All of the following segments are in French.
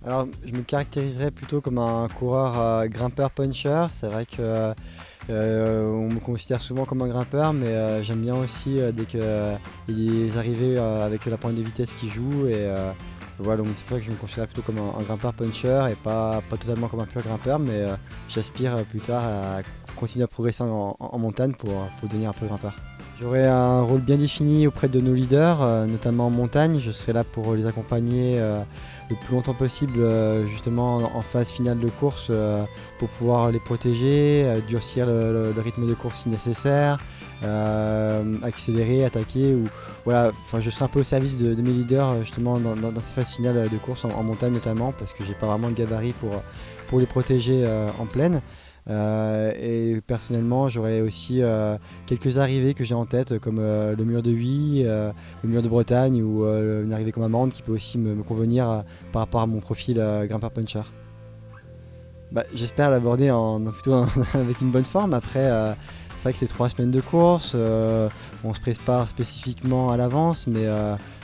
Alors, je me caractériserais plutôt comme un coureur grimpeur-puncher. C'est vrai que on me considère souvent comme un grimpeur, mais j'aime bien aussi dès qu'il y a des arrivées avec la pointe de vitesse qui joue. Voilà, donc c'est pour ça que je me considère plutôt comme un grimpeur-puncher et pas totalement comme un pur grimpeur, mais j'aspire plus tard à continuer à progresser en montagne pour devenir un peu grimpeur. J'aurai un rôle bien défini auprès de nos leaders, notamment en montagne. Je serai là pour les accompagner le plus longtemps possible, justement en phase finale de course, pour pouvoir les protéger, durcir le rythme de course si nécessaire, accélérer, attaquer. Voilà, enfin, je serai un peu au service de mes leaders justement dans ces phases finales de course en montagne notamment, parce que j'ai pas vraiment le gabarit pour les protéger en pleine. Et personnellement, j'aurais aussi quelques arrivées que j'ai en tête, comme le mur de Huy, le mur de Bretagne ou une arrivée comme Amande qui peut aussi me convenir par rapport à mon profil grimpeur-puncher. Bah, j'espère l'aborder avec une bonne forme. Après, c'est vrai que c'est 3 semaines de course, on se prépare spécifiquement à l'avance, mais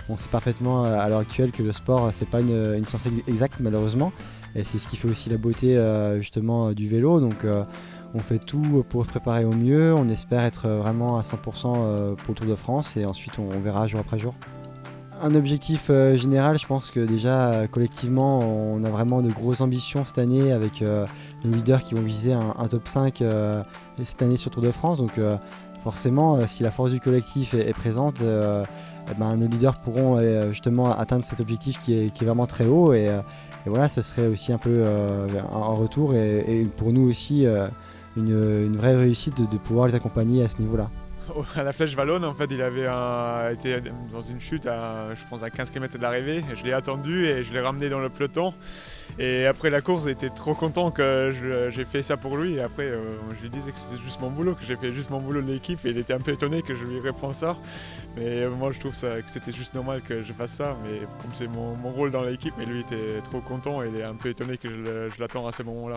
on sait parfaitement à l'heure actuelle que le sport, c'est pas une science exacte malheureusement. Et c'est ce qui fait aussi la beauté justement du vélo. Donc on fait tout pour se préparer au mieux. On espère être vraiment à 100% pour le Tour de France et ensuite on verra jour après jour. Un objectif général, je pense que déjà collectivement on a vraiment de grosses ambitions cette année avec les leaders qui vont viser un top 5 cette année sur Tour de France. Donc forcément si la force du collectif est présente, eh ben, nos leaders pourront justement atteindre cet objectif qui est vraiment très haut et voilà, ça serait aussi un peu un retour et pour nous aussi une vraie réussite de pouvoir les accompagner à ce niveau-là. À la Flèche Wallonne, en fait, il avait été dans une chute je pense à 15 km de l'arrivée. Je l'ai attendu et je l'ai ramené dans le peloton. Et après la course, il était trop content que j'ai fait ça pour lui. Et après, je lui disais que c'était juste mon boulot, que j'ai fait juste mon boulot de l'équipe. Et il était un peu étonné que je lui réponds ça. Mais moi, je trouve que c'était juste normal que je fasse ça. Mais comme c'est mon rôle dans l'équipe, mais lui était trop content et il est un peu étonné que je l'attends à ce moment-là.